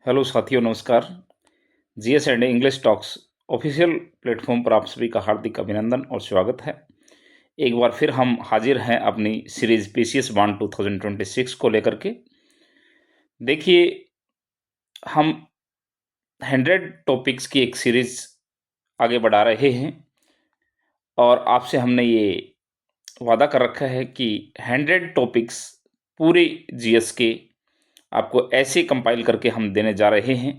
Hello साथियों, नमस्कार। GS and English talks official platform पर आप सभी का हार्दिक अभिनंदन और स्वागत है। एक बार फिर हम हाजिर हैं अपनी सीरीज पीसीएस बॉन्ड 2026 को लेकर के। देखिए, हम 100 टॉपिक्स की एक सीरीज आगे बढ़ा रहे हैं और आपसे हमने ये वादा कर रखा है कि 100 टॉपिक्स पूरे जीएस के आपको ऐसे कंपाइल करके हम देने जा रहे हैं।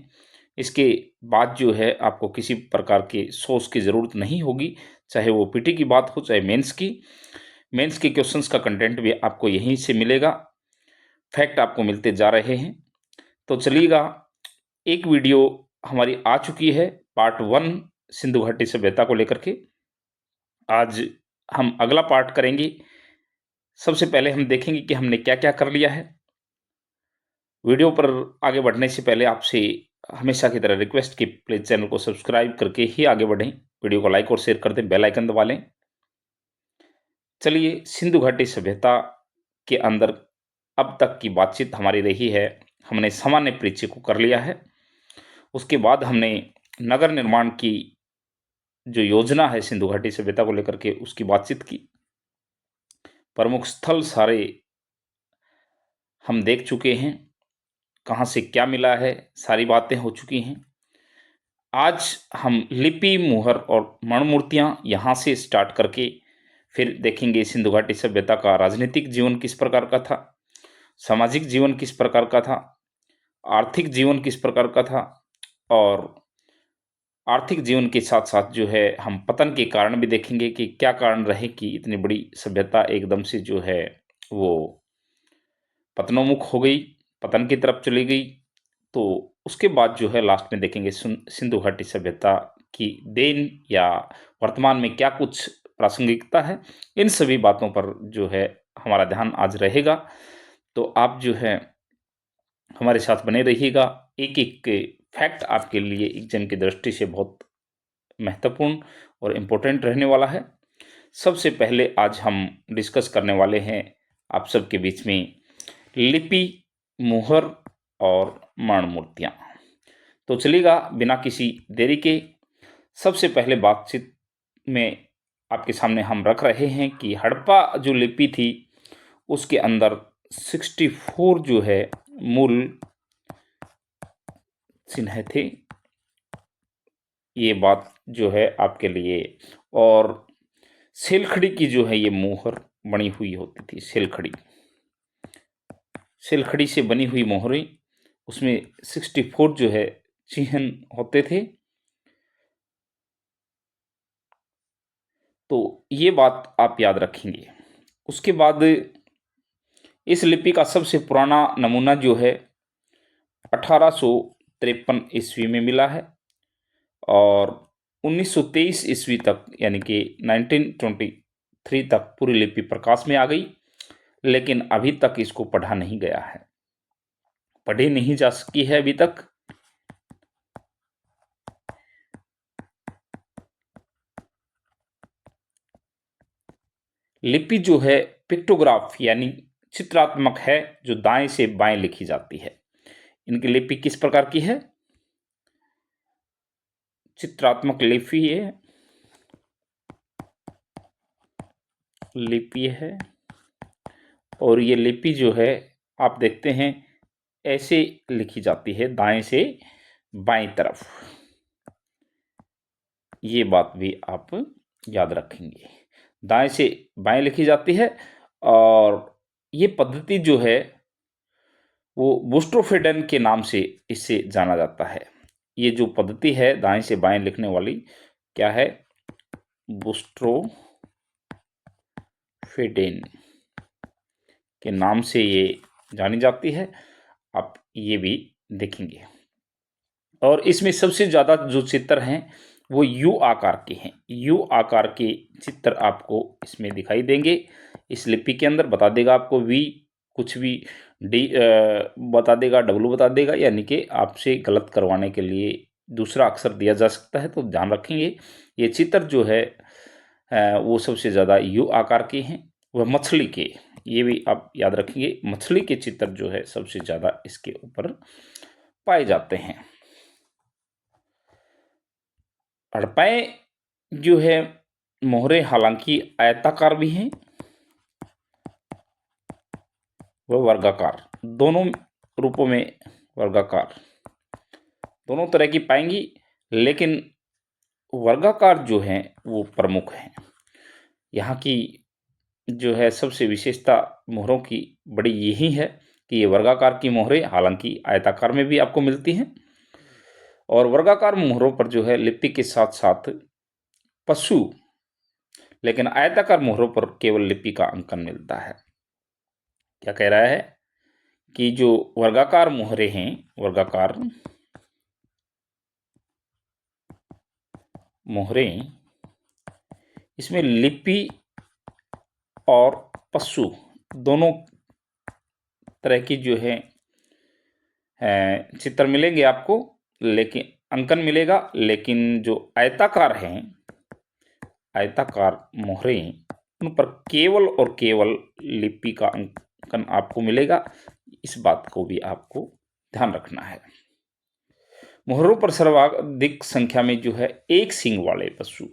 इसके बाद जो है आपको किसी प्रकार के सोर्स की ज़रूरत नहीं होगी, चाहे वो पीटी की बात हो चाहे मेंस की। मेंस के क्वेश्चंस का कंटेंट भी आपको यहीं से मिलेगा, फैक्ट आपको मिलते जा रहे हैं। तो चलिएगा, एक वीडियो हमारी आ चुकी है पार्ट 1 सिंधु घाटी सभ्यता को लेकर के। आज हम अगला पार्ट करेंगे। सबसे पहले हम देखेंगे कि हमने क्या क्या कर लिया है। वीडियो पर आगे बढ़ने से पहले आपसे हमेशा की तरह रिक्वेस्ट कि प्लीज़ चैनल को सब्सक्राइब करके ही आगे बढ़ें, वीडियो को लाइक और शेयर कर दें, बेल आइकन दबा लें। चलिए, सिंधु घाटी सभ्यता के अंदर अब तक की बातचीत हमारी रही है, हमने सामान्य परिचय को कर लिया है। उसके बाद हमने नगर निर्माण की जो योजना है सिंधु घाटी सभ्यता को लेकर के उसकी बातचीत की। प्रमुख स्थल सारे हम देख चुके हैं, कहाँ से क्या मिला है, सारी बातें हो चुकी हैं। आज हम लिपि, मुहर और मणिमूर्तियाँ यहाँ से स्टार्ट करके फिर देखेंगे सिंधु घाटी सभ्यता का राजनीतिक जीवन किस प्रकार का था, सामाजिक जीवन किस प्रकार का था, आर्थिक जीवन किस प्रकार का था, और आर्थिक जीवन के साथ साथ जो है हम पतन के कारण भी देखेंगे कि क्या कारण रहे कि इतनी बड़ी सभ्यता एकदम से जो है वो पतनोन्मुख हो गई, पतन की तरफ चली गई। तो उसके बाद जो है लास्ट में देखेंगे सिंधु घाटी सभ्यता की देन या वर्तमान में क्या कुछ प्रासंगिकता है। इन सभी बातों पर जो है हमारा ध्यान आज रहेगा। तो आप जो है हमारे साथ बने रहिएगा। एक एक फैक्ट आपके लिए एग्जाम की दृष्टि से बहुत महत्वपूर्ण और इम्पोर्टेंट रहने वाला है। सबसे पहले आज हम डिस्कस करने वाले हैं आप सबके बीच में लिपि, मुहर और मणिमूर्तियाँ। तो चलिएगा, बिना किसी देरी के सबसे पहले बातचीत में आपके सामने हम रख रहे हैं कि हड़प्पा जो लिपि थी उसके अंदर 64 जो है मूल चिन्ह थे। ये बात जो है आपके लिए, और सिलखड़ी की जो है ये मुहर बनी हुई होती थी। सिलखड़ी से बनी हुई मोहरें, उसमें 64 जो है चिन्ह होते थे। तो ये बात आप याद रखेंगे। उसके बाद इस लिपि का सबसे पुराना नमूना जो है 1853 ईस्वी में मिला है और 1923 ईस्वी तक यानी कि 1923 तक पूरी लिपि प्रकाश में आ गई, लेकिन अभी तक इसको पढ़ा नहीं गया है, पढ़ी नहीं जा सकी है अभी तक। लिपि जो है पिक्टोग्राफ यानी चित्रात्मक है, जो दाएं से बाएं लिखी जाती है। इनकी लिपि किस प्रकार की है? चित्रात्मक लिपि है। और ये लिपि जो है आप देखते हैं ऐसे लिखी जाती है, दाएं से बाएं तरफ। ये बात भी आप याद रखेंगे, दाएं से बाएं लिखी जाती है। और ये पद्धति जो है वो बुस्ट्रोफेडन के नाम से इससे जाना जाता है। ये जो पद्धति है दाएं से बाएं लिखने वाली, क्या है? बुस्ट्रोफेडेन के नाम से ये जानी जाती है। आप ये भी देखेंगे। और इसमें सबसे ज़्यादा जो चित्र हैं वो यू आकार के हैं। यू आकार के चित्र आपको इसमें दिखाई देंगे। इस लिपि के अंदर बता देगा आपको वी कुछ भी, डी बता देगा, डब्लू बता देगा, यानी कि आपसे गलत करवाने के लिए दूसरा अक्षर दिया जा सकता है। तो ध्यान रखेंगे, ये चित्र जो है वो सबसे ज़्यादा यू आकार के हैं। वह मछली के, ये भी आप याद रखेंगे, मछली के चित्र जो है सबसे ज़्यादा इसके ऊपर पाए जाते हैं। हड़प्पाएँ जो है मोहरे हालांकि आयताकार भी हैं व वर्गाकार, दोनों रूपों में वर्गाकार दोनों तरह की पाएंगी, लेकिन वर्गाकार जो हैं वो प्रमुख हैं। यहाँ की जो है सबसे विशेषता मोहरों की बड़ी यही है कि ये वर्गाकार की मोहरें हालांकि आयताकार में भी आपको मिलती हैं, और वर्गाकार मोहरों पर जो है लिपि के साथ साथ पशु, लेकिन आयताकार मोहरों पर केवल लिपि का अंकन मिलता है। क्या कह रहा है कि जो वर्गाकार मोहरें हैं, वर्गाकार मोहरें, इसमें लिपि और पशु दोनों तरह की जो है चित्र मिलेंगे आपको, लेकिन अंकन मिलेगा। लेकिन जो आयताकार हैं, आयताकार मोहरें, उन पर केवल और केवल लिपि का अंकन आपको मिलेगा। इस बात को भी आपको ध्यान रखना है। मोहरों पर सर्वाधिक संख्या में जो है एक सींग वाले पशु,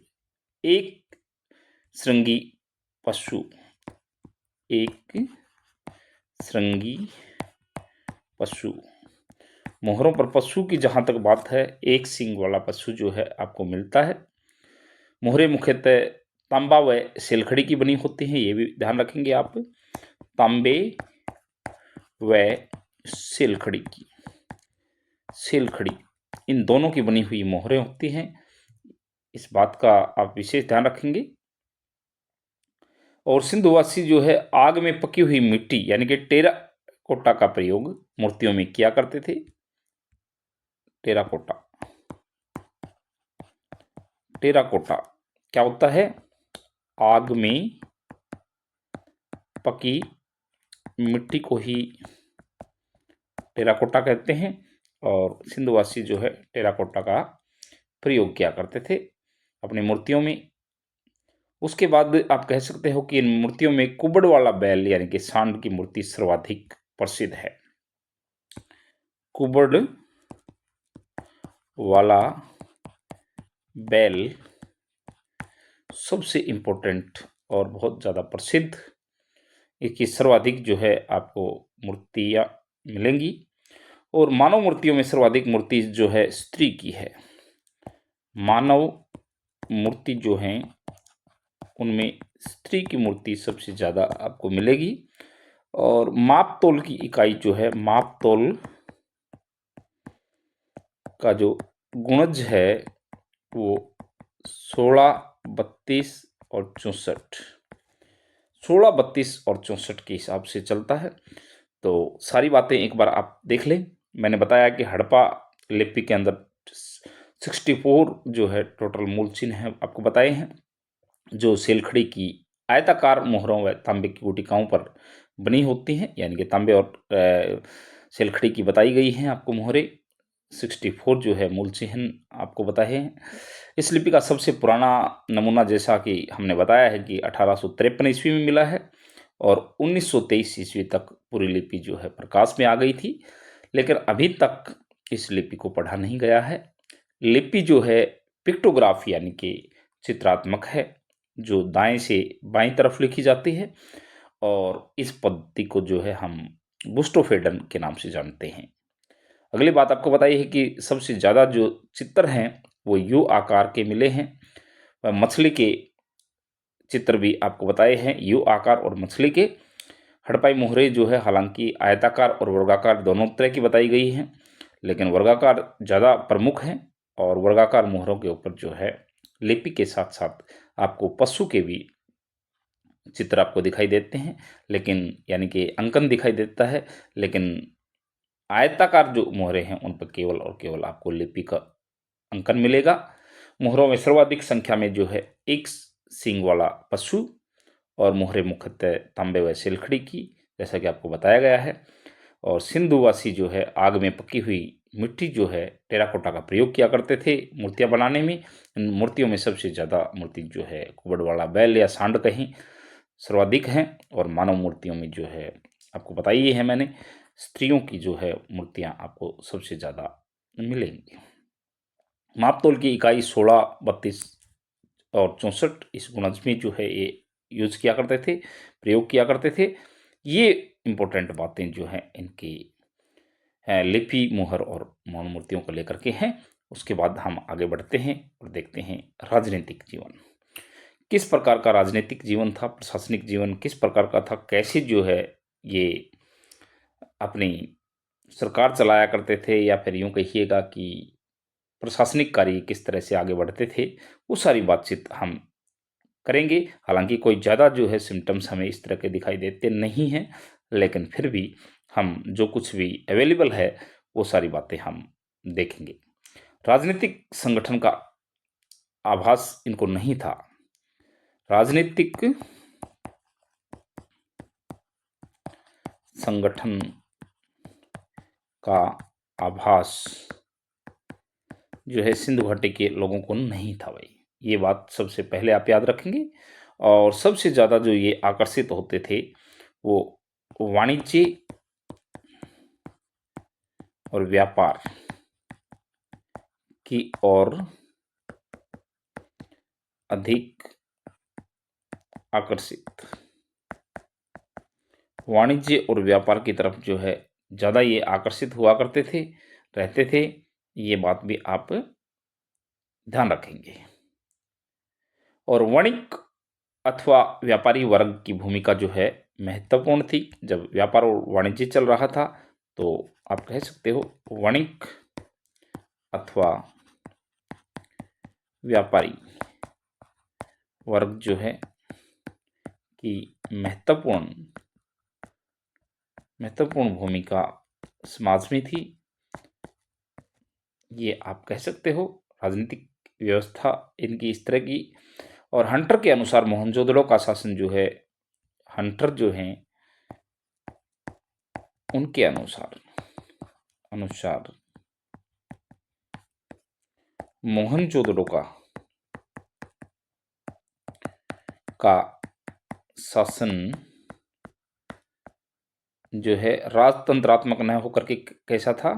एक श्रृंगी पशु, एक श्रृंगी पशु, मोहरों पर पशु की जहाँ तक बात है, एक सींग वाला पशु जो है आपको मिलता है। मोहरें मुख्यतः तांबा व सिलखड़ी की बनी होती हैं, ये भी ध्यान रखेंगे आप, तांबे व सिलखड़ी की, सिलखड़ी इन दोनों की बनी हुई मोहरें होती हैं। इस बात का आप विशेष ध्यान रखेंगे। और सिंधुवासी जो है आग में पकी हुई मिट्टी यानी कि टेराकोटा का प्रयोग मूर्तियों में किया करते थे। टेराकोटा, टेराकोटा क्या होता है? आग में पकी मिट्टी को ही टेराकोटा कहते हैं, और सिंधुवासी जो है टेराकोटा का प्रयोग किया करते थे अपनी मूर्तियों में। उसके बाद आप कह सकते हो कि इन मूर्तियों में कुबड़ वाला बैल यानी कि सांड की मूर्ति सर्वाधिक प्रसिद्ध है। कुबड़ वाला बैल सबसे इम्पोर्टेंट और बहुत ज़्यादा प्रसिद्ध, इसकी सर्वाधिक जो है आपको मूर्तियाँ मिलेंगी। और मानव मूर्तियों में सर्वाधिक मूर्ति जो है स्त्री की है। मानव मूर्ति जो हैं उनमें स्त्री की मूर्ति सबसे ज़्यादा आपको मिलेगी। और माप तोल की इकाई जो है, माप तोल का जो गुणज है वो 16, 32 और 64, 16, 32 और 64 के हिसाब से चलता है। तो सारी बातें एक बार आप देख लें। मैंने बताया कि हड़प्पा लिपि के अंदर 64 जो है टोटल मूल चिन्ह है आपको बताए हैं, जो सिलखड़ी की आयताकार मोहरों व तांबे की गुटिकाओं पर बनी होती हैं, यानी कि तांबे और सिलखड़ी की बताई गई हैं आपको मोहरें। 64 जो है मूल चिन्ह आपको बताए हैं। इस लिपि का सबसे पुराना नमूना, जैसा कि हमने बताया है, कि 1853 ईस्वी में मिला है, और 1923 ईस्वी तक पूरी लिपि जो है प्रकाश में आ गई थी, लेकिन अभी तक इस लिपि को पढ़ा नहीं गया है। लिपि जो है पिक्टोग्राफ यानी कि चित्रात्मक है, जो दाएं से बाईं तरफ लिखी जाती है, और इस पद्धति को जो है हम बुस्टोफेडन के नाम से जानते हैं। अगली बात आपको बताई है कि सबसे ज़्यादा जो चित्र हैं वो यू आकार के मिले हैं। मछली के चित्र भी आपको बताए हैं, यू आकार और मछली के। हड़प्पाई मोहरें जो है हालांकि आयताकार और वर्गाकार दोनों तरह की बताई गई हैं, लेकिन वर्गाकार ज़्यादा प्रमुख हैं, और वर्गाकार मोहरों के ऊपर जो है लिपि के साथ साथ आपको पशु के भी चित्र आपको दिखाई देते हैं, लेकिन यानी कि अंकन दिखाई देता है, लेकिन आयताकार जो मोहरें हैं उन पर केवल और केवल आपको लिपि का अंकन मिलेगा। मोहरों में सर्वाधिक संख्या में जो है एक सींग वाला पशु, और मोहरें मुख्यतः तांबे व सिलखड़ी की, जैसा कि आपको बताया गया है। और सिंधुवासी जो है आग में पकी हुई मिट्टी जो है टेराकोटा का प्रयोग किया करते थे मूर्तियां बनाने में। इन मूर्तियों में सबसे ज़्यादा मूर्ति जो है कुबड़ वाला बैल या सांड कहीं सर्वाधिक हैं, और मानव मूर्तियों में जो है आपको बताई है मैंने स्त्रियों की जो है मूर्तियां आपको सबसे ज़्यादा मिलेंगी। मापतोल की इकाई 16, 32 और 64 इस गुणज में जो है ये यूज किया करते थे, प्रयोग किया करते थे। ये इंपॉर्टेंट बातें जो हैं इनकी लिपि, मुहर और मौन मूर्तियों को लेकर के हैं। उसके बाद हम आगे बढ़ते हैं और देखते हैं राजनीतिक जीवन किस प्रकार का राजनीतिक जीवन था, प्रशासनिक जीवन किस प्रकार का था, कैसे जो है ये अपनी सरकार चलाया करते थे, या फिर यूं कहिएगा कि प्रशासनिक कार्य किस तरह से आगे बढ़ते थे, वो सारी बातचीत हम करेंगे। हालांकि कोई ज़्यादा जो है सिम्टम्स हमें इस तरह के दिखाई देते नहीं हैं, लेकिन फिर भी हम जो कुछ भी अवेलेबल है वो सारी बातें हम देखेंगे। राजनीतिक संगठन का आभास इनको नहीं था। राजनीतिक संगठन का आभास जो है सिंधु घाटी के लोगों को नहीं था भाई, ये बात सबसे पहले आप याद रखेंगे। और सबसे ज़्यादा जो ये आकर्षित होते थे वो वाणिज्य और व्यापार की ओर अधिक आकर्षित, वाणिज्य और व्यापार की तरफ जो है ज़्यादा ये आकर्षित हुआ करते थे, रहते थे। ये बात भी आप ध्यान रखेंगे। और वणिक अथवा व्यापारी वर्ग की भूमिका जो है महत्वपूर्ण थी। जब व्यापार और वाणिज्य चल रहा था तो आप कह सकते हो वणिक अथवा व्यापारी वर्ग जो है कि महत्वपूर्ण भूमिका समाज में थी, ये आप कह सकते हो। राजनीतिक व्यवस्था इनकी इस तरह की। और हंटर के अनुसार मोहनजोदड़ो का शासन जो है, हंटर जो हैं उनके अनुसार मोहनजोदड़ो का शासन जो है राजतंत्रात्मक न होकर के कैसा था,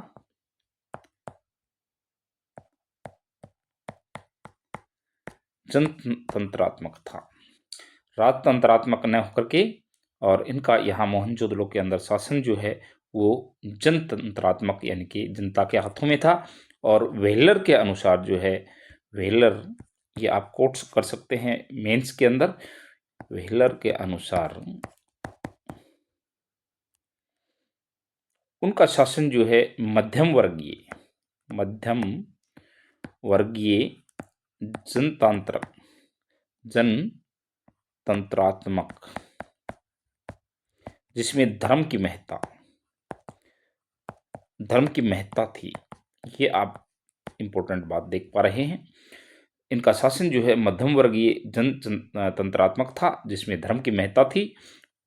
जनतंत्रात्मक था। राजतंत्रात्मक न होकर के, और इनका यहाँ मोहनजोदड़ो के अंदर शासन जो है वो जनतंत्रात्मक यानी कि जनता के हाथों में था। और वेलर के अनुसार जो है, वेलर ये आप कोट्स कर सकते हैं मेंस के अंदर, वेलर के अनुसार उनका शासन जो है मध्यम वर्गीय जनतंत्रात्मक, जिसमें धर्म की महत्ता थी। ये आप इंपॉर्टेंट बात देख पा रहे हैं। इनका शासन जो है मध्यम वर्गीय जनतंत्रात्मक था जिसमें धर्म की महत्ता थी।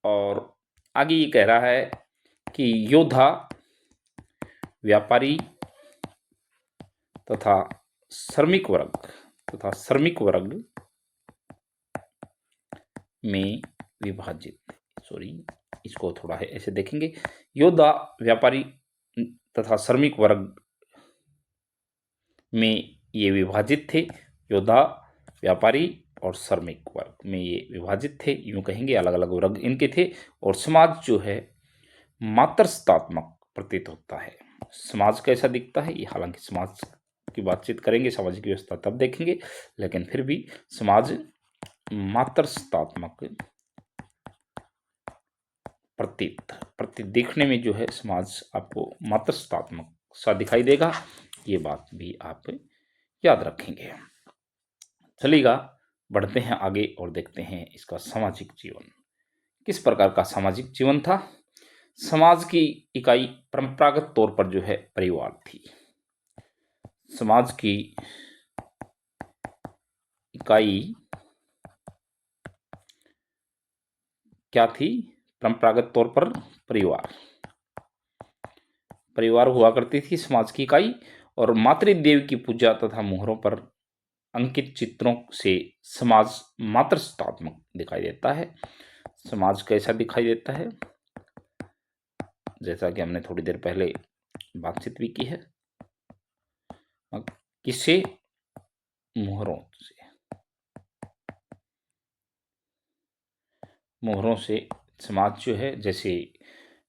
और आगे ये कह रहा है कि योद्धा, व्यापारी तथा श्रमिक वर्ग में विभाजित, इसको थोड़ा है ऐसे देखेंगे, योद्धा, व्यापारी तथा श्रमिक वर्ग में ये विभाजित थे। योद्धा, व्यापारी और श्रमिक वर्ग में ये विभाजित थे, यूं कहेंगे अलग अलग वर्ग इनके थे। और समाज जो है मातृत्वात्मक प्रतीत होता है। समाज कैसा दिखता है, ये हालांकि समाज की बातचीत करेंगे, सामाजिक व्यवस्था तब देखेंगे, लेकिन फिर भी समाज मातृत्वात्मक प्रतीत देखने में जो है समाज आपको मातृत्वात्मक सा दिखाई देगा। ये बात भी आप याद रखेंगे। चलिएगा, बढ़ते हैं आगे और देखते हैं इसका सामाजिक जीवन किस प्रकार का सामाजिक जीवन था। समाज की इकाई परंपरागत तौर पर जो है परिवार थी। समाज की इकाई क्या थी? परंपरागत तौर पर परिवार हुआ करती थी समाज की इकाई। और मातृदेव की पूजा तथा मोहरों पर अंकित चित्रों से समाज मातृत्वात्मक दिखाई देता है। समाज कैसा दिखाई देता है? जैसा कि हमने थोड़ी देर पहले बातचीत भी की है। किससे? मोहरों से। मोहरों से समाज जो है, जैसे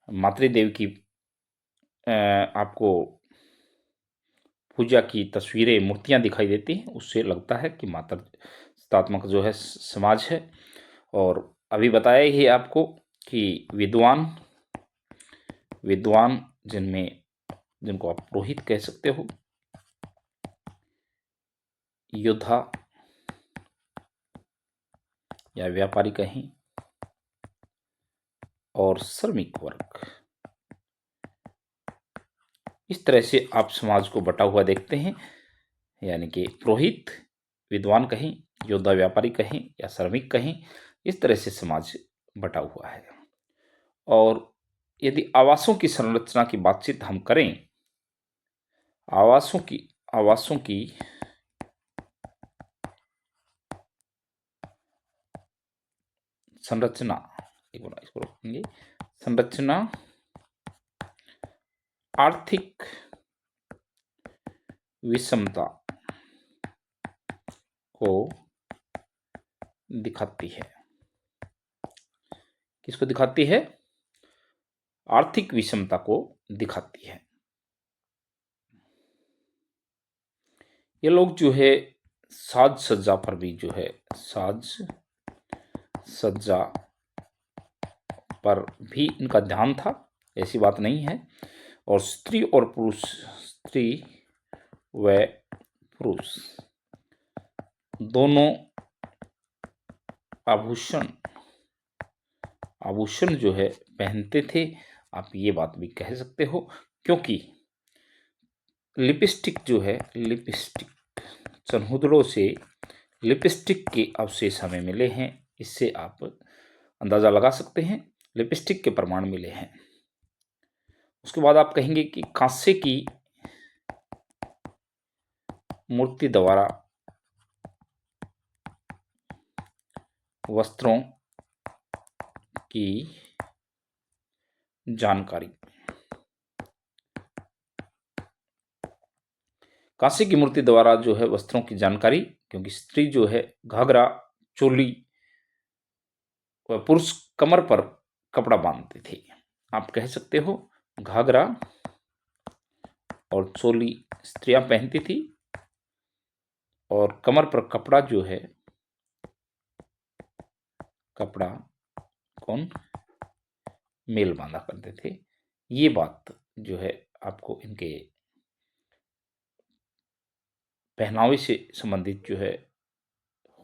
मातृदेव की आपको पूजा की तस्वीरें, मूर्तियां दिखाई देती हैं, उससे लगता है कि मातृत्वात्मक जो है समाज है। और अभी बताया ही आपको कि विद्वान विद्वान जिनको आप पुरोहित कह सकते हो, योद्धा या व्यापारी कहें, और श्रमिक वर्ग, इस तरह से आप समाज को बटा हुआ देखते हैं। यानी कि पुरोहित, विद्वान कहें, योद्धा व्यापारी कहें या श्रमिक कहें, इस तरह से समाज बटा हुआ है। और यदि आवासों की संरचना की बातचीत हम करें, आवासों की संरचना, एक बार इसको रखेंगे, संरचना आर्थिक विषमता को दिखाती है। किसको दिखाती है? आर्थिक विषमता को दिखाती है। ये लोग जो है साज सज्जा पर भी जो है, साज सज्जा पर भी इनका ध्यान था, ऐसी बात नहीं है। और स्त्री और पुरुष, स्त्री व पुरुष दोनों आभूषण जो है पहनते थे, आप ये बात भी कह सकते हो। क्योंकि लिपस्टिक जो है, लिपस्टिक चन्हुदड़ों से लिपस्टिक के अवशेष हमें मिले हैं, इससे आप अंदाजा लगा सकते हैं, लिपस्टिक के प्रमाण मिले हैं। उसके बाद आप कहेंगे कि कांसे की मूर्ति द्वारा वस्त्रों की जानकारी, कांसे की मूर्ति द्वारा जो है वस्त्रों की जानकारी, क्योंकि स्त्री जो है घाघरा, चोली व पुरुष कमर पर कपड़ा बांधते थे। आप कह सकते हो घाघरा और चोली स्त्रियां पहनती थी, और कमर पर कपड़ा जो है, कपड़ा कौन? मेल बांधा करते थे। ये बात जो है आपको इनके पहनावे से संबंधित जो है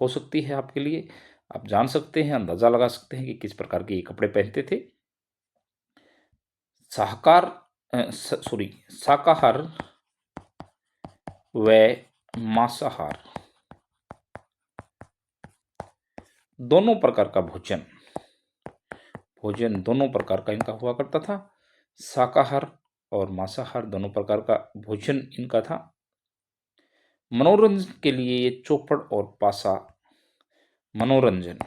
हो सकती है आपके लिए। आप जान सकते हैं, अंदाजा लगा सकते हैं कि किस प्रकार के ये कपड़े पहनते थे। शाकाहार व मांसाहार दोनों प्रकार का भोजन दोनों प्रकार का इनका हुआ करता था। शाकाहार और मांसाहार दोनों प्रकार का भोजन इनका था। मनोरंजन के लिए ये चौपड़ और पासा, मनोरंजन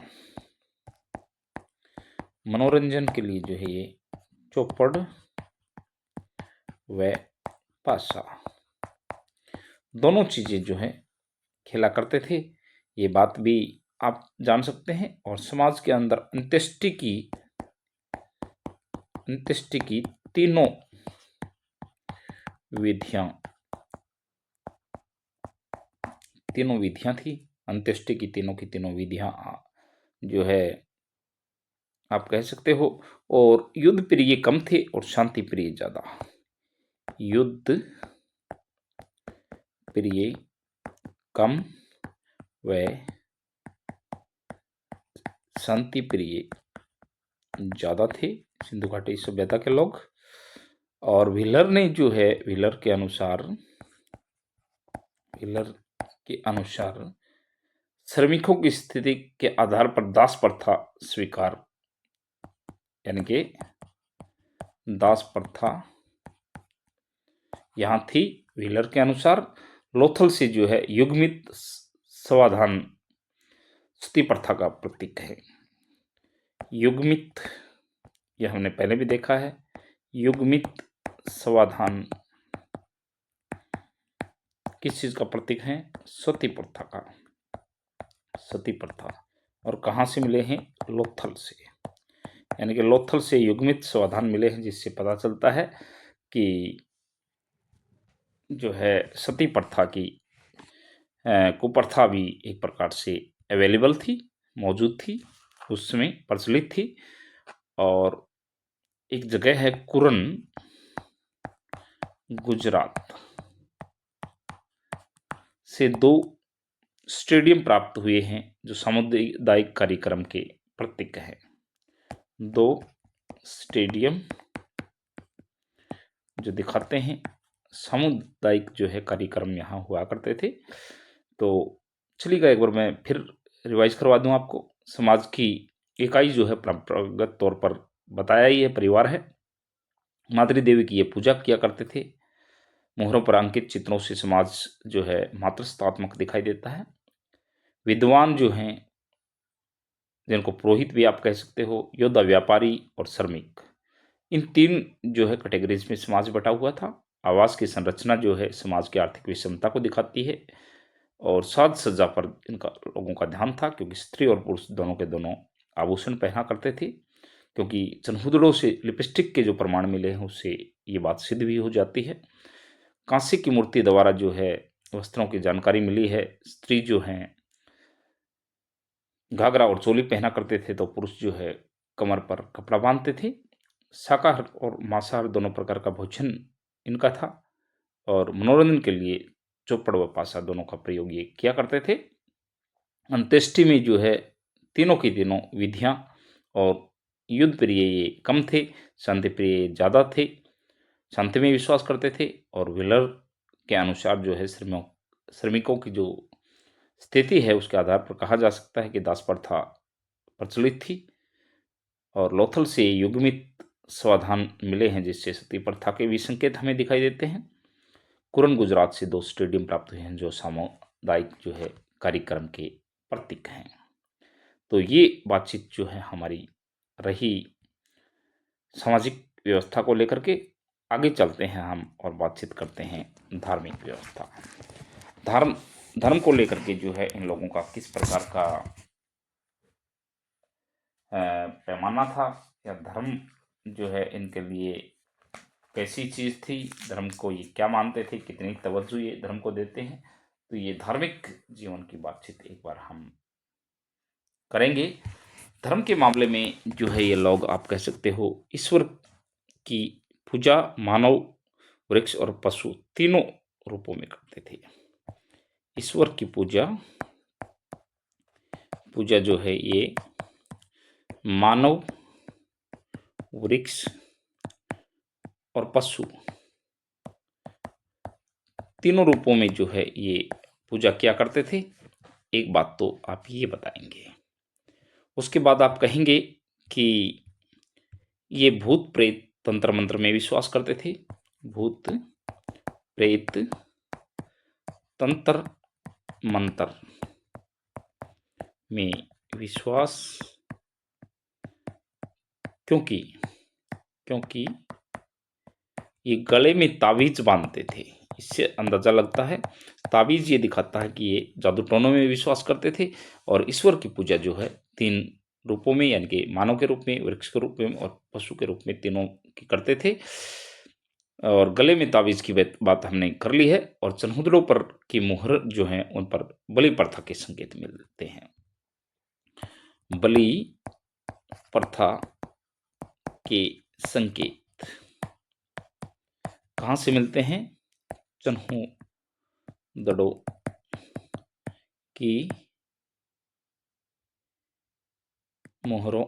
के लिए जो है ये चौपड़ व पासा दोनों चीजें जो है खेला करते थे। ये बात भी आप जान सकते हैं। और समाज के अंदर अंत्येष्टि की तीनों विधियां थी। अंत्येष्टि की तीनों विधियां जो है आप कह सकते हो। और युद्ध प्रिय कम थे और शांति प्रिय ज्यादा। युद्ध प्रिय कम व शांति प्रिय ज्यादा थे सिंधु घाटी सभ्यता के लोग। और व्हीलर के अनुसार श्रमिकों की स्थिति के आधार पर दास प्रथा स्वीकार, यानी कि दास प्रथा यहां थी। व्हीलर के अनुसार लोथल से जो है युग्मित समाधान सती प्रथा का प्रतीक है। युग्मित, यह हमने पहले भी देखा है, युग्मित समाधान किस चीज का प्रतीक है? सती प्रथा का, सती प्रथा। और कहाँ से मिले हैं? लोथल से, यानी कि लोथल से युग्मित समाधान मिले हैं, जिससे पता चलता है कि जो है सती प्रथा की कुप्रथा भी एक प्रकार से अवेलेबल थी, मौजूद थी, उस समय प्रचलित थी। और एक जगह है कुरन, गुजरात से 2 स्टेडियम प्राप्त हुए हैं जो सामुदायिक कार्यक्रम के प्रतीक हैं। 2 स्टेडियम जो दिखाते हैं सामुदायिक जो है कार्यक्रम यहाँ हुआ करते थे। तो चलिएगा एक बार मैं फिर रिवाइज करवा दूं आपको। समाज की इकाई जो है परंपरागत तौर पर बताया ही है, परिवार है। मातृ देवी की ये पूजा किया करते थे। मोहरों पर अंकित चित्रों से समाज जो है मातृत्वात्मक दिखाई देता है। विद्वान जो हैं, जिनको पुरोहित भी आप कह सकते हो, योद्धा, व्यापारी और श्रमिक, इन 3 जो है कैटेगरीज में समाज बटा हुआ था। आवास की संरचना जो है समाज की आर्थिक विषमता को दिखाती है। और साज सज्जा पर इनका लोगों का ध्यान था, क्योंकि स्त्री और पुरुष दोनों के दोनों आभूषण पहना करते थे। क्योंकि चनहुदड़ों से लिपस्टिक के जो प्रमाण मिले हैं, उससे ये बात सिद्ध भी हो जाती है। कांस्य की मूर्ति द्वारा जो है वस्त्रों की जानकारी मिली है। स्त्री जो हैं घाघरा और चोली पहना करते थे, तो पुरुष जो है कमर पर कपड़ा बांधते थे। शाकाहार और मांसाहार दोनों प्रकार का भोजन इनका था। और मनोरंजन के लिए चौपड़ व पासा दोनों का प्रयोग ये किया करते थे। अंत्येष्टि में जो है तीनों की तीनों विधियां, और युद्ध प्रिय ये कम थे, शांति प्रिय ज़्यादा थे। शांति में विश्वास करते थे। और व्हीलर के अनुसार जो है श्रमिकों की जो स्थिति है, उसके आधार पर कहा जा सकता है कि दास प्रथा प्रचलित थी। और लोथल से युग्मित समाधान मिले हैं, जिससे सती प्रथा के भी संकेत हमें दिखाई देते हैं। कुरन, गुजरात से 2 स्टेडियम प्राप्त हुए हैं जो सामुदायिक जो है कार्यक्रम के प्रतीक हैं। तो ये बातचीत जो है हमारी रही सामाजिक व्यवस्था को लेकर के। आगे चलते हैं हम और बातचीत करते हैं धार्मिक व्यवस्था। धर्म धर्म को लेकर के जो है इन लोगों का किस प्रकार का पैमाना था, या धर्म जो है इनके लिए कैसी चीज़ थी, धर्म को ये क्या मानते थे, कितनी तवज्जो ये धर्म को देते हैं। तो ये धार्मिक जीवन की बातचीत एक बार हम करेंगे। धर्म के मामले में जो है ये लोग आप कह सकते हो ईश्वर की पूजा मानव, वृक्ष और पशु तीनों रूपों में करते थे। ईश्वर की पूजा जो है ये मानव, वृक्ष और पशु तीनों रूपों में जो है ये पूजा किया करते थे। एक बात तो आप ये बताएंगे, उसके बाद आप कहेंगे कि ये भूत प्रेत तंत्र मंत्र में विश्वास करते थे। भूत प्रेत तंत्र मंत्र में विश्वास, क्योंकि ये गले में ताबीज बांधते थे। इससे अंदाजा लगता है, ताबीज ये दिखाता है कि ये जादू टोनों में विश्वास करते थे। और ईश्वर की पूजा जो है 3 रूपों में, यानी कि मानव के रूप में, वृक्ष के रूप में और पशु के रूप में, तीनों की करते थे। और गले में ताबीज की बात हमने कर ली है। और चनहुदड़ों पर की मुहर जो है उन पर बलि प्रथा के संकेत मिलते हैं। बलि प्रथा के संकेत कहाँ से मिलते हैं? चनहुदड़ों की मोहरों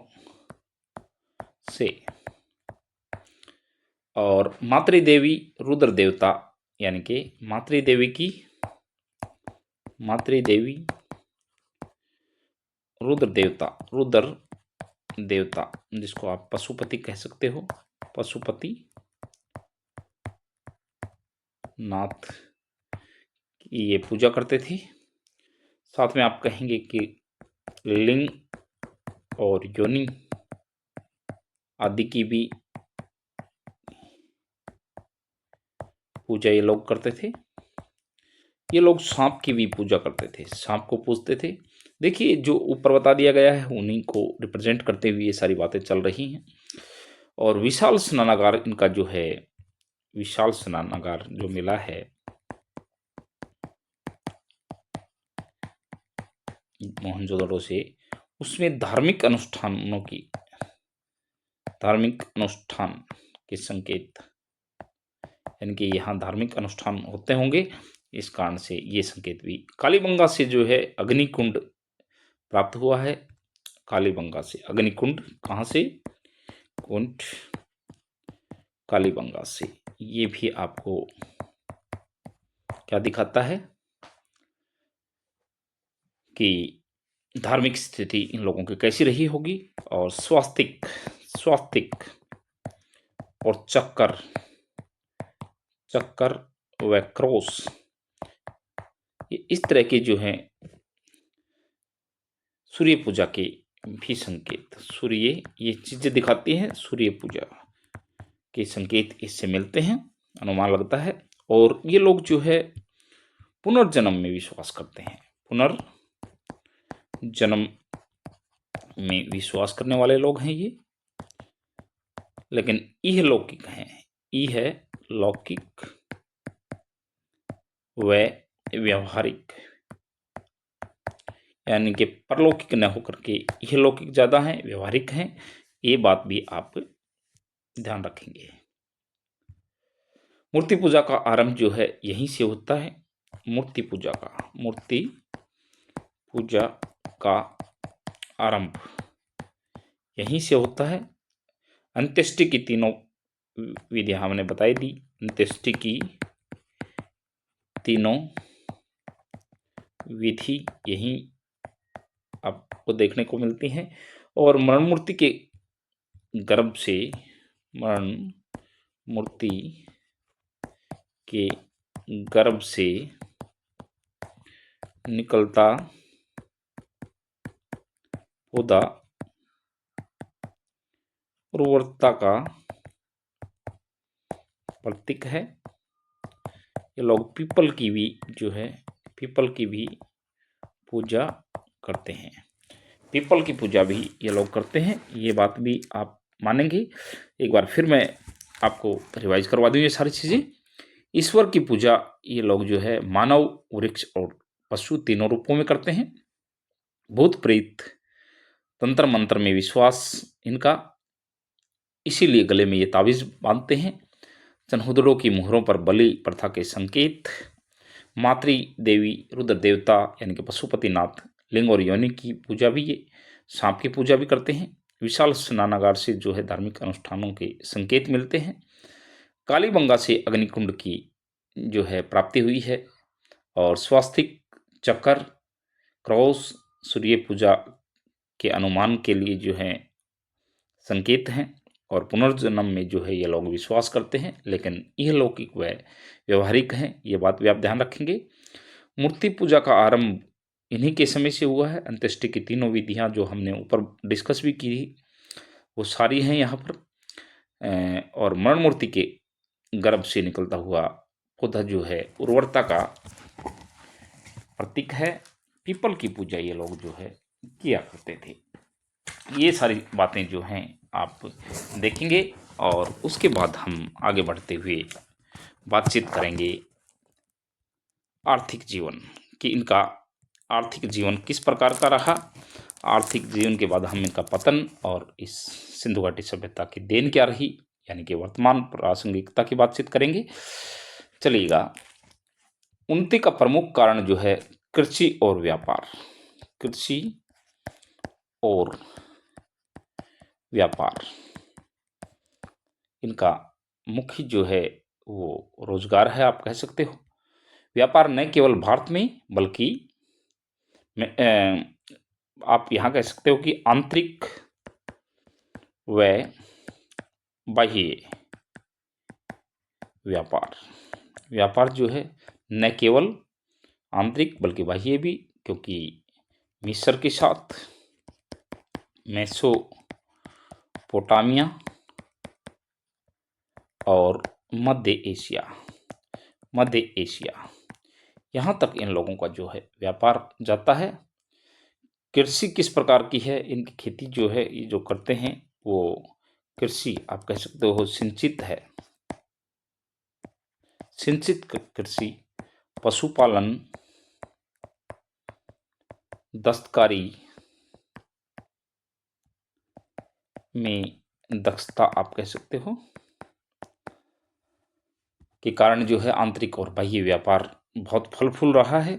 से। और मातृदेवी रुद्र देवता, यानी कि मातृदेवी रुद्र देवता जिसको आप पशुपति कह सकते हो, पशुपति नाथ की ये पूजा करते थे। साथ में आप कहेंगे कि लिंग और योनि आदि की भी पूजा ये लोग करते थे। ये लोग सांप की भी पूजा करते थे, सांप को पूजते थे। देखिए जो ऊपर बता दिया गया है उन्हीं को रिप्रेजेंट करते हुए ये सारी बातें चल रही हैं। और विशाल स्नानागार इनका जो है, विशाल स्नानागार जो मिला है मोहनजोदड़ो से, उसमें धार्मिक अनुष्ठान के संकेत, यानी कि यहाँ धार्मिक अनुष्ठान होते होंगे, इस कारण से ये संकेत भी। कालीबंगा से जो है अग्निकुंड प्राप्त हुआ है। कालीबंगा से अग्निकुंड, कहाँ से? कुंड कालीबंगा से। ये भी आपको क्या दिखाता है कि धार्मिक स्थिति इन लोगों की कैसी रही होगी। और स्वास्तिक और चक्कर व क्रॉस, ये इस तरह के जो हैं सूर्य पूजा के भी संकेत, सूर्य ये चीजें दिखाती हैं, सूर्य पूजा के संकेत इससे मिलते हैं, अनुमान लगता है। और ये लोग जो है पुनर्जन्म में विश्वास करते हैं, पुनर्जन्म में विश्वास करने वाले लोग हैं ये। लेकिन इह लौकिक हैं, इह लौकिक व व्यवहारिक, यानी कि परलौकिक न होकर के यह लौकिक ज्यादा हैं, व्यवहारिक हैं। ये बात भी आप ध्यान रखेंगे। मूर्ति पूजा का आरंभ जो है यहीं से होता है। मूर्ति पूजा का आरंभ यहीं से होता है। अंत्येष्टि की तीनों विधियां हमने बताई दी। अंत्येष्टि की तीनों विधि यहीं आपको देखने को मिलती हैं। और मरण मूर्ति के गर्भ से निकलता पौधा उर्वरता का प्रतीक है। ये लोग पीपल की भी पूजा करते हैं। पीपल की पूजा भी ये लोग करते हैं, ये बात भी आप मानेंगे। एक बार फिर मैं आपको रिवाइज करवा दूं ये सारी चीजें। ईश्वर की पूजा ये लोग जो है मानव, वृक्ष और पशु तीनों रूपों में करते हैं। भूत प्रेत, तंत्र मंत्र में विश्वास इनका, इसीलिए गले में ये ताबीज बांधते हैं। चनहुदड़ों की मुहरों पर बलि प्रथा के संकेत। मातृ देवी, रुद्र देवता यानी कि पशुपतिनाथ, लिंग और योनि की पूजा भी, ये सांप की पूजा भी करते हैं। विशाल स्नानागार से जो है धार्मिक अनुष्ठानों के संकेत मिलते हैं। कालीबंगा से अग्निकुंड की जो है प्राप्ति हुई है। और स्वास्तिक, चक्कर, क्रॉस सूर्य पूजा के अनुमान के लिए जो है संकेत हैं। और पुनर्जन्म में जो है ये लोग विश्वास करते हैं, लेकिन यह लौकिक व व्यवहारिक हैं, ये बात भी आप ध्यान रखेंगे। मूर्ति पूजा का आरंभ इन्हीं के समय से हुआ है। अंत्येष्टि की तीनों विधियां जो हमने ऊपर डिस्कस भी की वो सारी हैं यहाँ पर। और मरण मूर्ति के गर्भ से निकलता हुआ पौधा जो है उर्वरता का प्रतीक है। पीपल की पूजा ये लोग जो है किया करते थे। ये सारी बातें जो हैं आप देखेंगे। और उसके बाद हम आगे बढ़ते हुए बातचीत करेंगे आर्थिक जीवन कि इनका आर्थिक जीवन किस प्रकार का रहा। आर्थिक जीवन के बाद हम इनका पतन और इस सिंधु घाटी सभ्यता की देन क्या रही, यानी कि वर्तमान प्रासंगिकता की बातचीत करेंगे। चलिएगा। उन्नति का प्रमुख कारण जो है कृषि और व्यापार, इनका मुख्य जो है वो रोजगार है, आप कह सकते हो। व्यापार न केवल भारत में बल्कि आप यहाँ कह सकते हो कि आंतरिक व बाह्य व्यापार जो है न केवल आंतरिक बल्कि बाह्य भी, क्योंकि मिस्र के साथ मेसोपोटामिया और मध्य एशिया, मध्य एशिया, यहाँ तक इन लोगों का जो है व्यापार जाता है। कृषि किस प्रकार की है, इनकी खेती जो है ये जो करते हैं वो कृषि आप कह सकते हो सिंचित है। सिंचित कृषि, पशुपालन, दस्तकारी में दक्षता आप कह सकते हो के कारण जो है आंतरिक और बाह्य व्यापार बहुत फल फूल रहा है।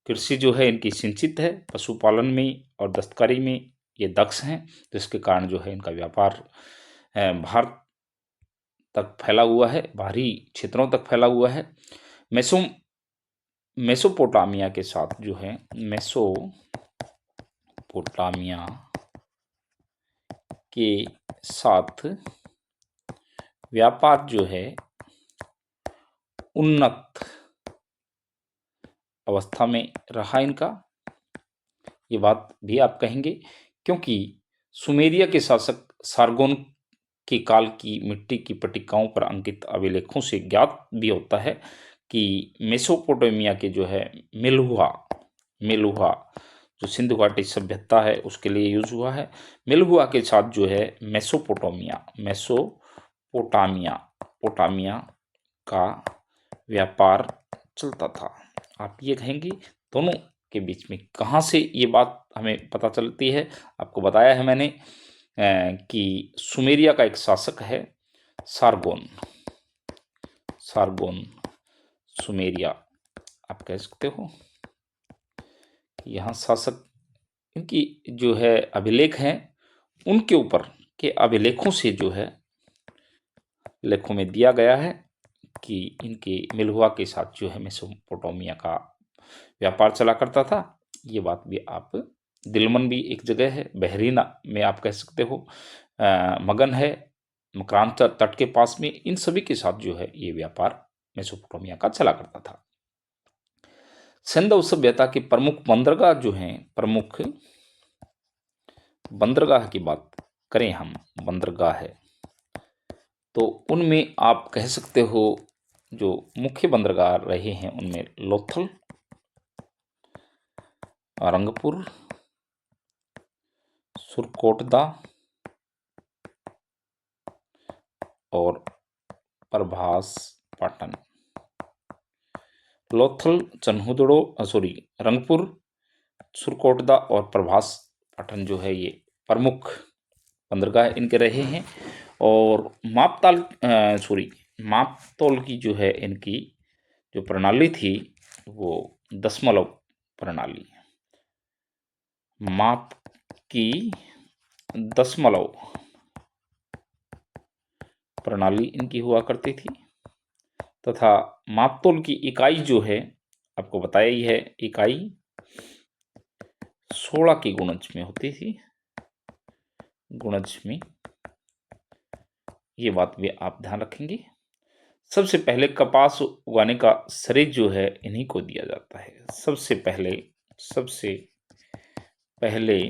कृषि जो है इनकी सिंचित है, पशुपालन में और दस्तकारी में ये दक्ष हैं, जिसके कारण जो है इनका व्यापार भारत तक फैला हुआ है, बाहरी क्षेत्रों तक फैला हुआ है। मेसोपोटामिया के साथ जो है मेसोपोटामिया के साथ व्यापार जो है उन्नत अवस्था में रहा इनका, ये बात भी आप कहेंगे, क्योंकि सुमेरिया के शासक सारगोन के काल की मिट्टी की पट्टिकाओं पर अंकित अभिलेखों से ज्ञात भी होता है कि मेसोपोटामिया के जो है मेलुहा जो सिंधु घाटी सभ्यता है उसके लिए यूज हुआ है। मेलुहा के साथ जो है मेसोपोटामिया का व्यापार चलता था। आप ये कहेंगे दोनों के बीच में कहाँ से ये बात हमें पता चलती है। आपको बताया है मैंने कि सुमेरिया का एक शासक है सारगोन सुमेरिया आप कह सकते हो। यहाँ शासक इनकी जो है अभिलेख हैं, उनके ऊपर के अभिलेखों से जो है लेखों में दिया गया है कि इनके मेलुहा के साथ जो है मेसोपोटामिया का व्यापार चला करता था। ये बात भी आप दिलमन भी एक जगह है, बहरीना में आप कह सकते हो, मगन है मकरान तट के पास में, इन सभी के साथ जो है ये व्यापार मेसोपोटामिया का चला करता था। सिंधु सभ्यता के प्रमुख बंदरगाह जो हैं, प्रमुख बंदरगाह की बात करें हम, बंदरगाह है तो उनमें आप कह सकते हो जो मुख्य बंदरगाह रहे हैं उनमें लोथल, रंगपुर, सुरकोटदा और प्रभास पाटन। लोथल, रंगपुर, सुरकोटदा और प्रभास पाटन जो है ये प्रमुख बंदरगाह इनके रहे हैं। और मापतोल की जो है इनकी जो प्रणाली थी वो दशमलव प्रणाली, माप की दशमलव प्रणाली इनकी हुआ करती थी, तथा मापतोल की इकाई जो है आपको बताया ही है, इकाई 16 की गुणज में होती थी, गुणज में, ये बात भी आप ध्यान रखेंगे। सबसे पहले कपास उगाने का श्रेय जो है इन्हीं को दिया जाता है। सबसे पहले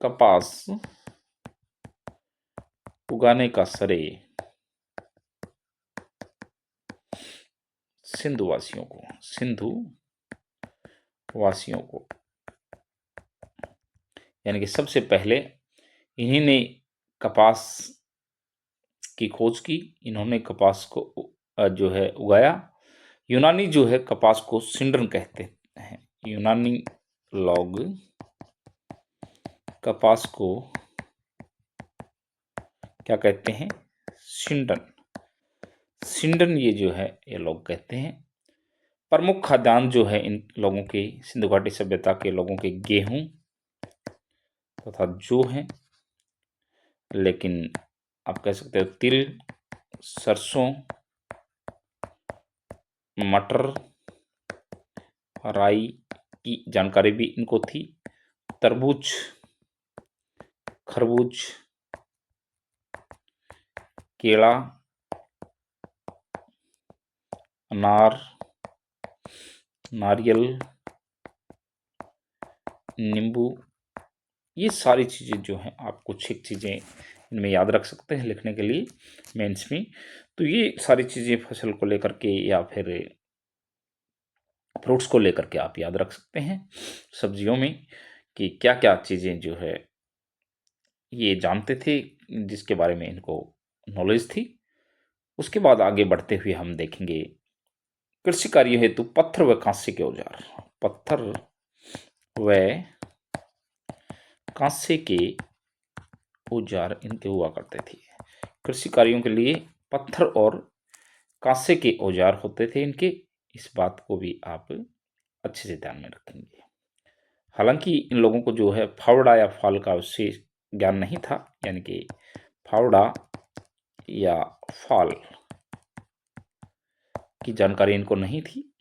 कपास उगाने का श्रेय सिंधु वासियों को, यानी कि सबसे पहले इन्हीं ने कपास की खोज की, इन्होंने कपास को जो है उगाया। यूनानी जो है कपास को सिंडन कहते हैं, यूनानी लोग कपास को क्या कहते हैं, सिंडन ये जो है ये लोग कहते हैं। प्रमुख खाद्यान्न जो है इन लोगों के, सिंधु घाटी सभ्यता के लोगों के, गेहूं तथा जौ हैं, लेकिन आप कह सकते हो तिल, सरसों, मटर, राई की जानकारी भी इनको थी। तरबूज, खरबूज, केला, अनार, नारियल, नींबू, ये सारी चीज़ें जो हैं आप कुछ एक चीज़ें इनमें याद रख सकते हैं लिखने के लिए मेंस में। तो ये सारी चीज़ें फसल को लेकर के या फिर फ्रूट्स को लेकर के आप याद रख सकते हैं सब्जियों में कि क्या-क्या चीज़ें जो है ये जानते थे जिसके बारे में इनको नॉलेज थी। उसके बाद आगे बढ़ते हुए हम देखेंगे कृषि कार्य हेतु पत्थर व कांस्य के औजार। पत्थर व कांस्य के औजार इनके हुआ करते थे। कृषि कार्यों के लिए पत्थर और कांस्य के औजार होते थे इनके। इस बात को भी आप अच्छे से ध्यान में रखेंगे। हालांकि इन लोगों को जो है फावड़ा या फाल का उससे ज्ञान नहीं था, यानी कि फावड़ा या फाल की जानकारी इनको नहीं थी।